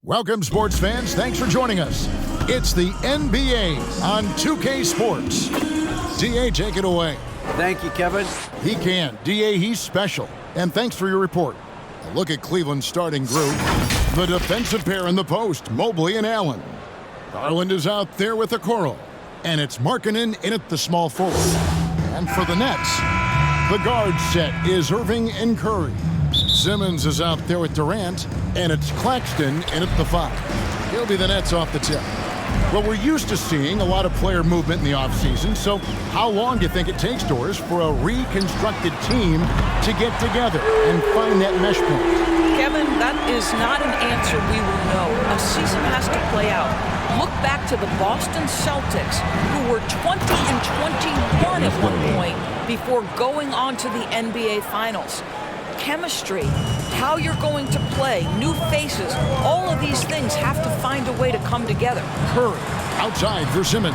Welcome, sports fans. Thanks for joining us. It's the NBA on 2K Sports. DA, take it away. Thank you, Kevin. He can. DA, he's special. And thanks for your report. A look at Cleveland's starting group. The defensive pair in the post, Mobley and Allen. Garland is out there with Okoro. And it's Markkanen in at the small forward. And for the Nets, the guard set is Irving and Curry. Simmons is out there with Durant, and it's Claxton in at the 5. He'll be the Nets off the tip. Well, we're used to seeing a lot of player movement in the offseason, so how long do you think it takes, Doris, for a reconstructed team to get together and find that mesh point? Kevin, that is not an answer we will know. A season has to play out. Look back to the Boston Celtics, who were 20-21 at one point before going on to the NBA Finals. Chemistry, how you're going to play, new faces, all of these things have to find a way to come together. Curry outside for Simmons.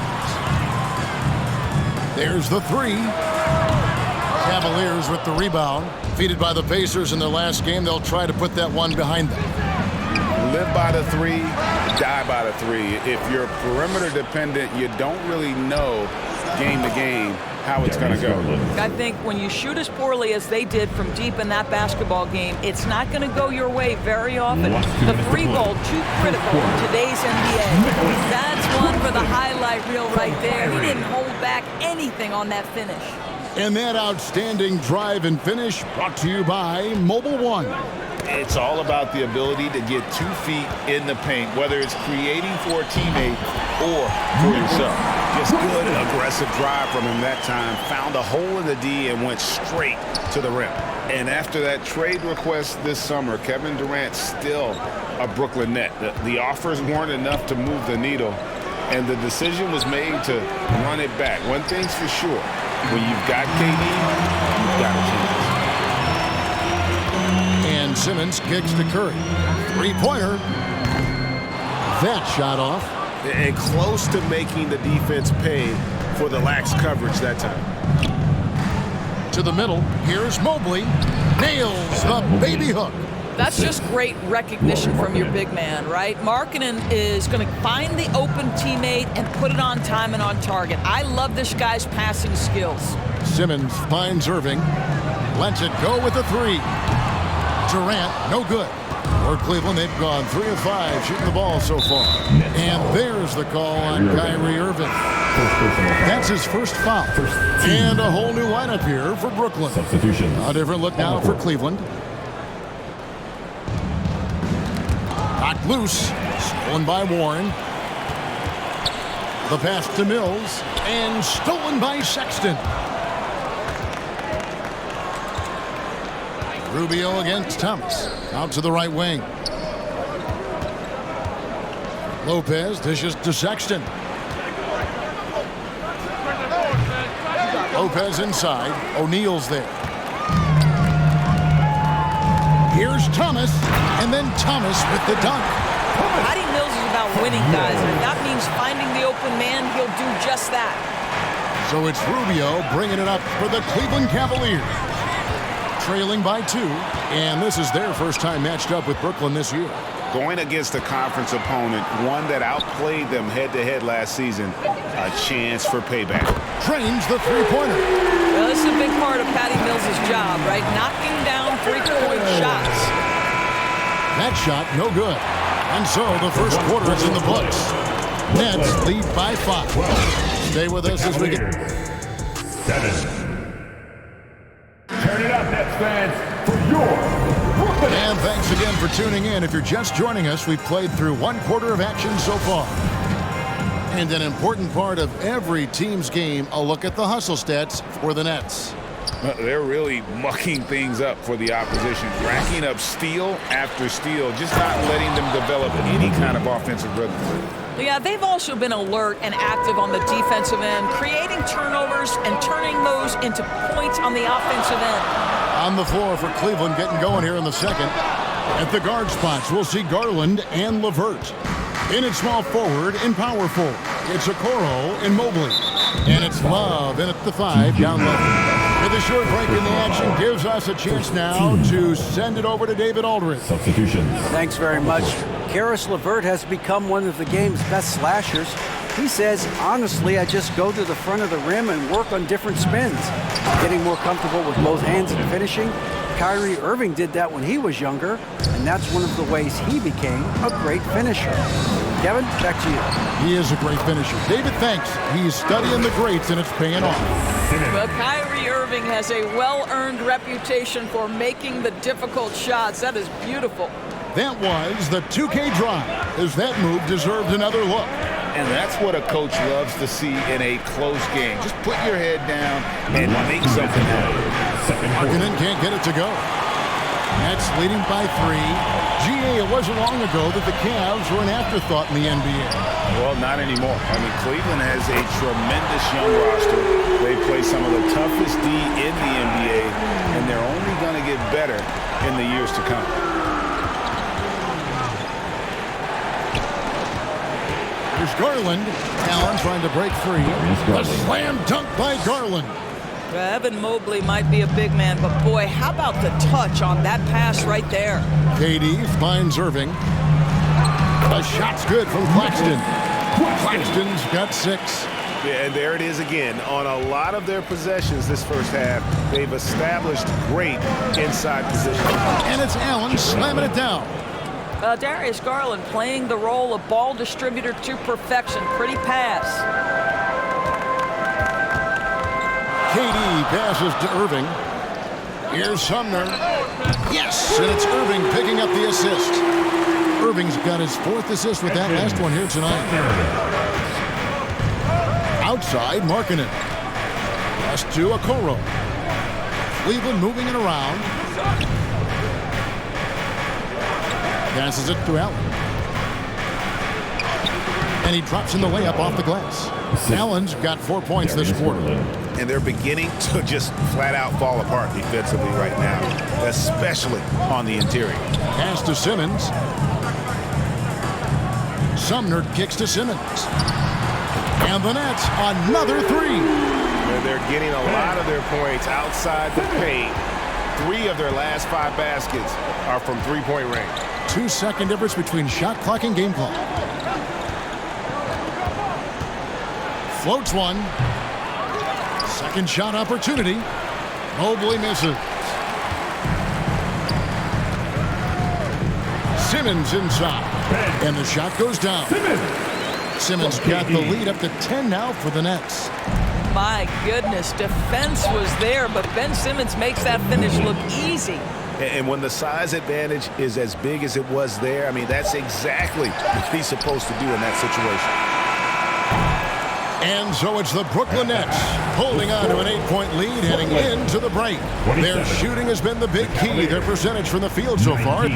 There's the 3. Cavaliers with the rebound. Defeated by the Pacers in their last game, they'll try to put that one behind them. Live by the 3, die by the 3. If you're perimeter dependent, you don't really know game to game how it's going to go. I think when you shoot as poorly as they did from deep in that basketball game, it's not going to go your way very often. The free ball, too critical in today's NBA. That's one for the highlight reel right there. He didn't hold back anything on that finish. And that outstanding drive and finish brought to you by Mobile One. It's all about the ability to get 2 feet in the paint, whether it's creating for a teammate or for yourself. Just good, aggressive drive from him that time. Found a hole in the D and went straight to the rim. And after that trade request this summer, Kevin Durant's still a Brooklyn Net. The offers weren't enough to move the needle, and the decision was made to run it back. One thing's for sure, when you've got KD, you've got a chance. And Simmons kicks to Curry. 3-pointer. That shot off. And close to making the defense pay for the lax coverage that time. To the middle. Here's Mobley. Nails the baby hook. That's just great recognition from your big man, right? Markkanen is going to find the open teammate and put it on time and on target. I love this guy's passing skills. Simmons finds Irving. Lets it go with a 3. Durant, no good. For Cleveland, they've gone 3 of 5 shooting the ball so far. And there's the call on Kyrie Irving. That's his first foul. And a whole new lineup here for Brooklyn. Substitution. A different look now for Cleveland. Knocked loose. Stolen by Warren. The pass to Mills. And stolen by Sexton. Rubio against Thomas. Out to the right wing. Lopez dishes to Sexton. Lopez inside. O'Neal's there. Here's Thomas. And then Thomas with the dunk. Patty Mills is about winning, guys. And if that means finding the open man, he'll do just that. So it's Rubio bringing it up for the Cleveland Cavaliers. Trailing by 2, and this is their first time matched up with Brooklyn this year. Going against a conference opponent, one that outplayed them head-to-head last season, a chance for payback. Trains the 3-pointer. Well, this is a big part of Patty Mills' job, right? Knocking down 3-point shots. That shot, no good. And so the first quarter is in the books. Nets lead by 5. Stay with us as we get... 7. Turn it up, Nets fans, for your Brooklyn. And thanks again for tuning in. If you're just joining us, we've played through 1 quarter of action so far. And an important part of every team's game, a look at the hustle stats for the Nets. They're really mucking things up for the opposition, racking up steal after steal, just not letting them develop any kind of offensive rhythm. Yeah, they've also been alert and active on the defensive end, creating turnovers and turning those into points on the offensive end. On the floor for Cleveland, getting going here in the second. At the guard spots, we'll see Garland and LeVert. In at small forward and power forward, it's Okoro and Mobley. And it's Love in at the 5 down low. With a short break in the action gives us a chance now to send it over to David Aldridge. Substitutions. Thanks very much. Karis LeVert has become one of the game's best slashers. He says, honestly, I just go to the front of the rim and work on different spins. Getting more comfortable with both hands and finishing. Kyrie Irving did that when he was younger, and that's one of the ways he became a great finisher. Kevin, back to you. He is a great finisher. David, thanks. He's studying the greats, and it's paying off. Well, Kyrie Irving has a well-earned reputation for making the difficult shots. That is beautiful. That was the 2K drive, as that move deserved another look. And that's what a coach loves to see in a close game. Just put your head down and make something happen. Markkanen can't get it to go. Nets leading by 3. It wasn't long ago that the Cavs were an afterthought in the NBA. Well, not anymore. I mean, Cleveland has a tremendous young roster. They play some of the toughest D in the NBA, and they're only going to get better in the years to come. Here's Garland. Allen trying to break free. A slam dunk by Garland. Evan Mobley might be a big man, but boy, how about the touch on that pass right there? KD finds Irving. The shot's good from Claxton. Claxton's got 6. Yeah, and there it is again. On a lot of their possessions this first half, they've established great inside position. And it's Allen slamming it down. Darius Garland playing the role of ball distributor to perfection. Pretty pass. KD passes to Irving. Here's Sumner. Yes, and it's Irving picking up the assist. Irving's got his 4th assist with that last one here tonight. Outside, Markkanen. Pass to Okoro. Cleveland moving it around. Passes it to Allen. And he drops in the layup off the glass. Allen's got 4 points this quarter. And they're beginning to just flat out fall apart defensively right now, especially on the interior. Pass to Simmons. Sumner kicks to Simmons. And the Nets, another 3. And they're getting a lot of their points outside the paint. 3 of their last 5 baskets are from three-point range. 2-second difference between shot clock and game clock. Floats one. Second shot opportunity. Mobley misses. Simmons inside. And the shot goes down. Simmons got the lead up to 10 now for the Nets. My goodness, defense was there, but Ben Simmons makes that finish look easy. And when the size advantage is as big as it was there, I mean, that's exactly what he's supposed to do in that situation. And so it's the Brooklyn Nets holding on to an 8-point lead heading into the break. Their shooting has been the big key. Their percentage from the field so far.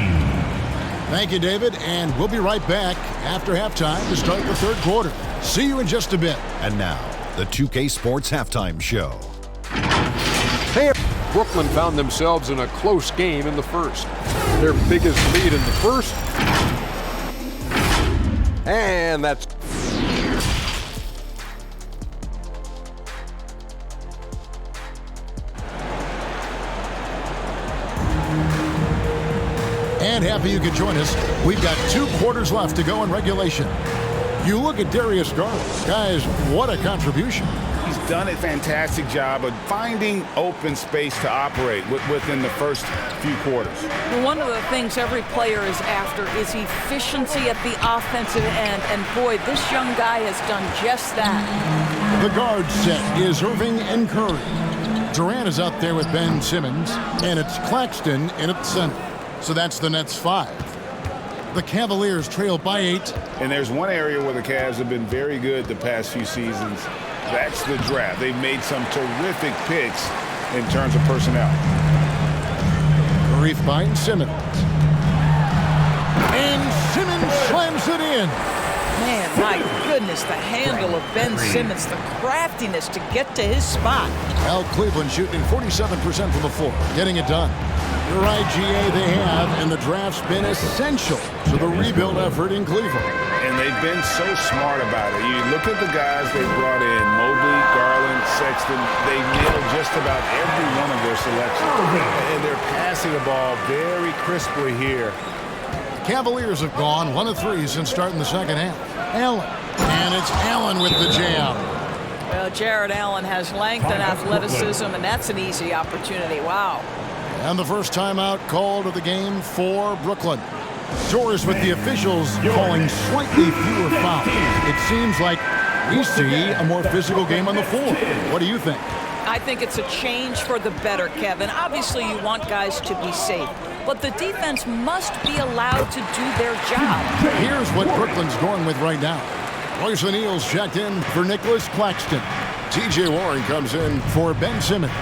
Thank you, David, and we'll be right back after halftime to start the 3rd quarter. See you in just a bit. And now, the 2K Sports Halftime Show. Hey, Brooklyn found themselves in a close game in the first. Their biggest lead in the first. And that's... And happy you could join us. We've got 2 quarters left to go in regulation. You look at Darius Garland. Guys, what a contribution. He's done a fantastic job of finding open space to operate within the first few quarters. One of the things every player is after is efficiency at the offensive end, and boy, this young guy has done just that. The guard set is Irving and Curry. Durant is out there with Ben Simmons, and it's Claxton in at center. So that's the Nets 5. The Cavaliers trail by 8. And there's one area where the Cavs have been very good the past few seasons. That's the draft. They've made some terrific picks in terms of personnel. Curry finds Simmons. And Simmons slams it in. Man, my my goodness, the handle of Ben Simmons, the craftiness to get to his spot. Well, Cleveland shooting 47% from the floor, getting it done. You're right, GA, they have, and the draft's been essential to the rebuild effort in Cleveland. And they've been so smart about it. You look at the guys they brought in, Mobley, Garland, Sexton. They nailed just about every one of their selections. And they're passing the ball very crisply here. Cavaliers have gone 1 of 3 since starting the second half. Allen. And it's Allen with the jam. Well, Jared Allen has length and athleticism, and that's an easy opportunity. Wow. And the first timeout called of the game for Brooklyn. Doors with the officials calling slightly fewer fouls. It seems like we see a more physical game on the floor. What do you think? I think it's a change for the better, Kevin. Obviously, you want guys to be safe, but the defense must be allowed to do their job. Here's what Brooklyn's going with right now. Royce O'Neal's checked in for Nicholas Claxton. T.J. Warren comes in for Ben Simmons.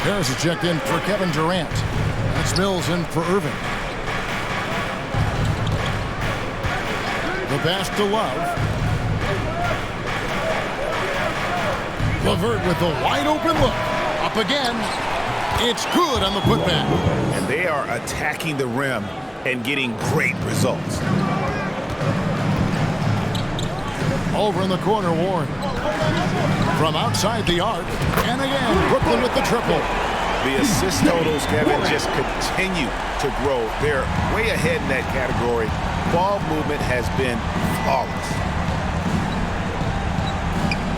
Harris is checked in for Kevin Durant. That's Mills in for Irving. The pass to Love. LeVert with a wide open look. Up again. It's good on the putback. And they are attacking the rim and getting great results. Over in the corner, Warren. From outside the arc. And again, Brooklyn with the triple. The assist totals, Kevin, just continue to grow. They're way ahead in that category. Ball movement has been flawless.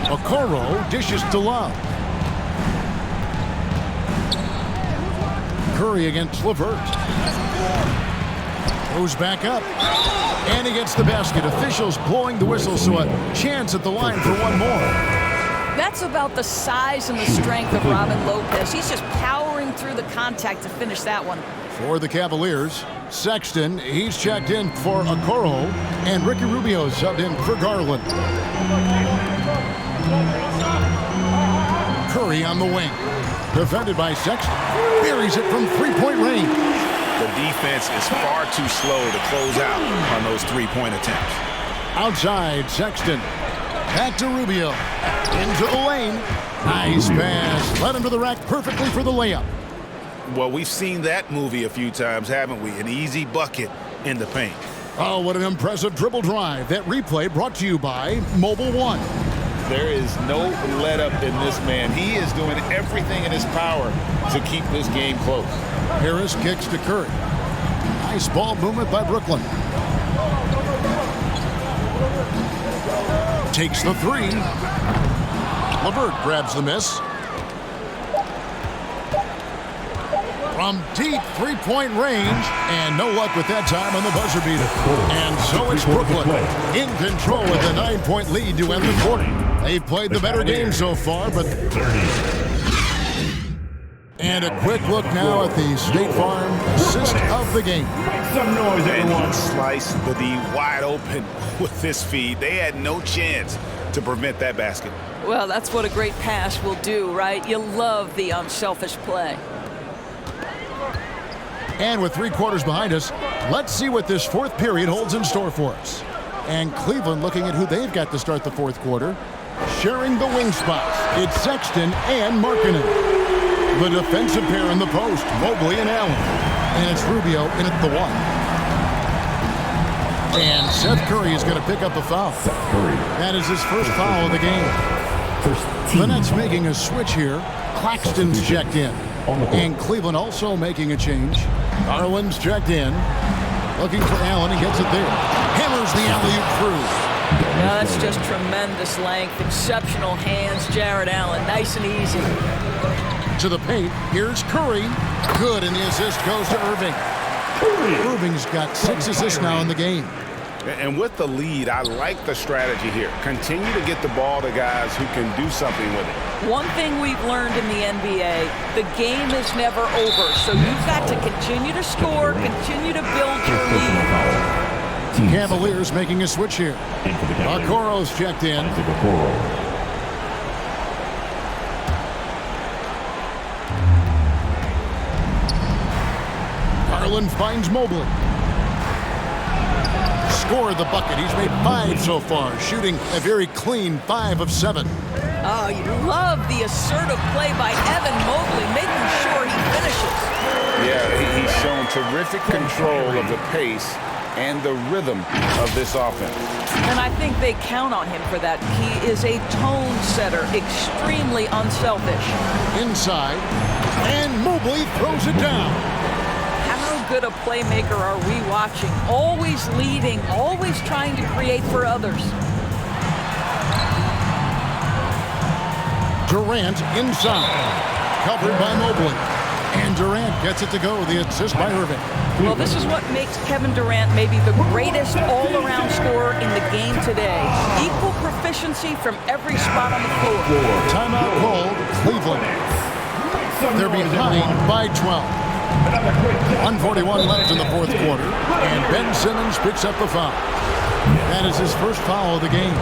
Okoro dishes to Love. Curry against LeVert. Goes back up. And he gets the basket. Officials blowing the whistle, so a chance at the line for one more. That's about the size and the strength of Robin Lopez. He's just powering through the contact to finish that one. For the Cavaliers, Sexton, he's checked in for Okoro, and Ricky Rubio subbed in for Garland. Curry on the wing. Defended by Sexton. Buries it from three-point range. The defense is far too slow to close out on those three-point attempts. Outside, Sexton. Back to Rubio. Into the lane. Nice pass. Led him to the rack perfectly for the layup. Well, we've seen that movie a few times, haven't we? An easy bucket in the paint. Oh, what an impressive dribble drive. That replay brought to you by Mobile One. There is no let-up in this man. He is doing everything in his power to keep this game close. Harris kicks to Curry. Nice ball movement by Brooklyn. Takes the three. LeVert grabs the miss. From deep three-point range, and no luck with that time on the buzzer beater. And so it's Brooklyn in control with a 9-point lead to end the quarter. They've played the better game so far, but... And a quick look now at the State Farm assist of the game. Some noise, And everyone. he sliced the D wide open with this feed. They had no chance to prevent that basket. Well, that's what a great pass will do, right? You love the unselfish play. And with 3 quarters behind us, let's see what this fourth period holds in store for us. And Cleveland looking at who they've got to start the fourth quarter. Sharing the wing spots, it's Sexton and Markkanen. The defensive pair in the post, Mobley and Allen. And it's Rubio in at the 1. And Seth Curry is going to pick up a foul. That is his first foul of the game. The Nets making a switch here. Claxton's checked in. And Cleveland also making a change. Garland's checked in. Looking for Allen. He gets it there. Hammers the alley-oop through. Now that's just tremendous length, exceptional hands. Jared Allen, nice and easy. To the paint. Here's Curry. Good, and the assist goes to Irving. Irving's got 6 assists now in the game. And with the lead, I like the strategy here. Continue to get the ball to guys who can do something with it. One thing we've learned in the NBA, the game is never over. So you've got to continue to score, continue to build your lead. Cavaliers making a switch here. Okoro's checked in. Garland finds Mobley. score the bucket. He's made 5 so far, shooting a very clean 5 of 7. Oh, you love the assertive play by Evan Mobley, making sure he finishes. Yeah, he's shown terrific control of the pace and the rhythm of this offense. And I think they count on him for that. He is a tone setter, extremely unselfish. Inside, and Mobley throws it down. How good a playmaker are we watching? Always leading, always trying to create for others. Durant inside, covered by Mobley. And Durant gets it to go, the assist by Irving. Well, this is what makes Kevin Durant maybe the greatest all-around scorer in the game today. Equal proficiency from every spot on the floor. Timeout called, Cleveland. They're behind by 12. 1:41 left in the fourth quarter, and Ben Simmons picks up the foul. That is his first foul of the game.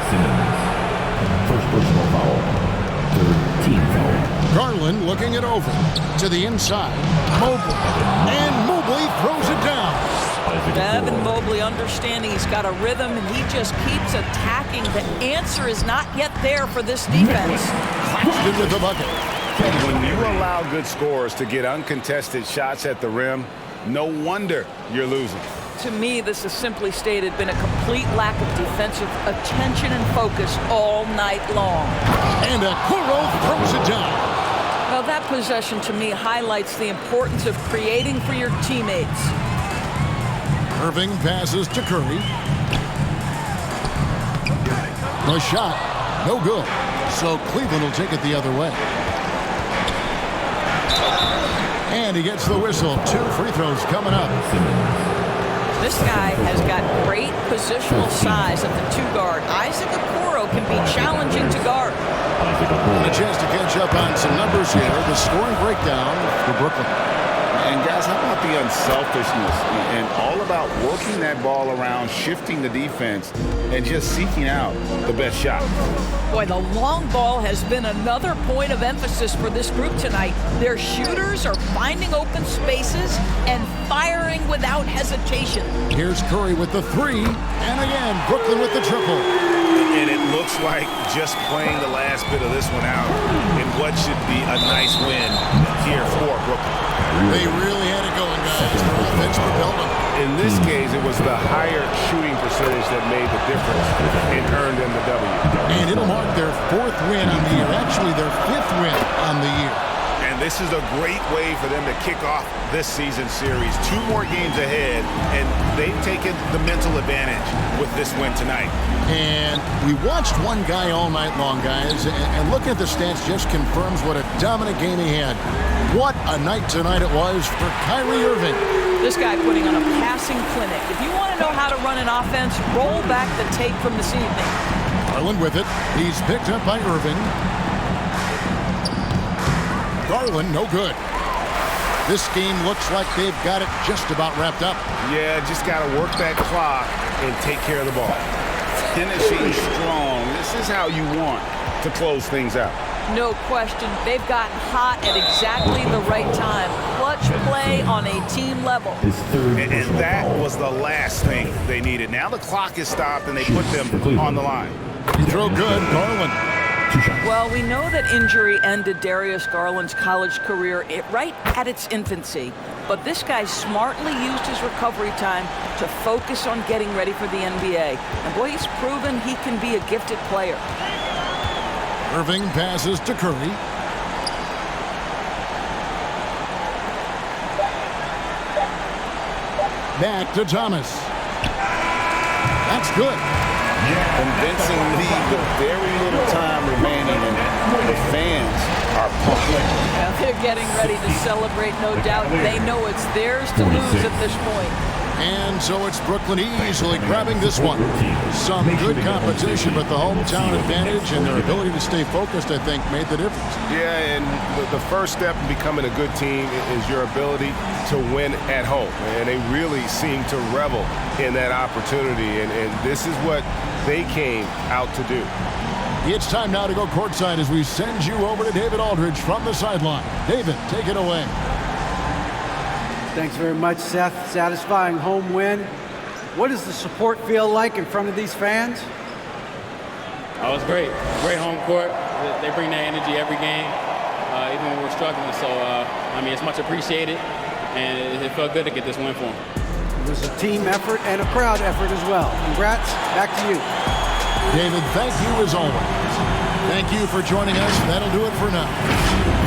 First personal foul. Third team foul. Garland looking it over to the inside. Mobley. And Mobley throws it down. Evan Mobley understanding he's got a rhythm, and he just keeps attacking. The answer is not yet there for this defense. Clashed into the bucket. When you allow good scorers to get uncontested shots at the rim, no wonder you're losing. To me, this has simply stated been a complete lack of defensive attention and focus all night long. And Okoro throws it down. Well, that possession to me highlights the importance of creating for your teammates. Irving passes to Curry. The shot, no good. So Cleveland will take it the other way. And he gets the whistle. 2 free throws coming up. This guy has got great positional size at the 2 guard. Isaac Okoro can be challenging to guard. A chance to catch up on some numbers here. The scoring breakdown for Brooklyn. And guys, how about the unselfishness and all about working that ball around, shifting the defense, and just seeking out the best shot. Boy, the long ball has been another point of emphasis for this group tonight. Their shooters are finding open spaces and firing without hesitation. Here's Curry with the 3, and again, Brooklyn with the triple. And it looks like just playing the last bit of this one out in what should be a nice win here for Brooklyn. They really had it going, guys. Their offense propelled them. In this case, it was the higher shooting percentage that made the difference and earned them the W. And it'll mark their 4th win on the year. Actually, their 5th win on the year. And this is a great way for them to kick off this season series. 2 more games ahead, and they've taken the mental advantage with this win tonight. And we watched one guy all night long, guys, and looking at the stats just confirms what a dominant game he had. What a night tonight it was for Kyrie Irving. This guy putting on a passing clinic. If you want to know how to run an offense, roll back the tape from this evening. Garland with it. He's picked up by Irving. Garland, no good. This game looks like they've got it just about wrapped up. Yeah, just got to work that clock and take care of the ball. Finishing strong. This is how you want to close things out. No question. They've gotten hot at exactly the right time. Clutch play on a team level. And that was the last thing they needed. Now the clock is stopped and they put them on the line. You throw good, Garland. Well, we know that injury ended Darius Garland's college career right at its infancy. But this guy smartly used his recovery time to focus on getting ready for the NBA. And boy, he's proven he can be a gifted player. Irving passes to Curry. Back to Thomas. That's good. Convincing lead with very little time remaining, and the fans are pumped. Now they're getting ready to celebrate, no doubt. They know it's theirs to lose at this point. And so it's Brooklyn easily grabbing this one. Some good competition, but the hometown advantage and their ability to stay focused, I think, made the difference. Yeah, and the first step in becoming a good team is your ability to win at home. And they really seem to revel in that opportunity. And this is what they came out to do. It's time now to go courtside as we send you over to David Aldridge from the sideline. David, take it away. Thanks very much, Seth. Satisfying home win. What does the support feel like in front of these fans? Oh, it's great. Great home court. They bring that energy every game, even when we're struggling. So, I mean, it's much appreciated, and it felt good to get this win for them. It was a team effort and a crowd effort as well. Congrats. Back to you. David, thank you as always. Thank you for joining us. That'll do it for now.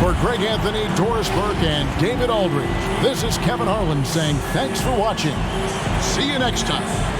For Greg Anthony, Doris Burke, and David Aldridge, this is Kevin Harlan saying thanks for watching. See you next time.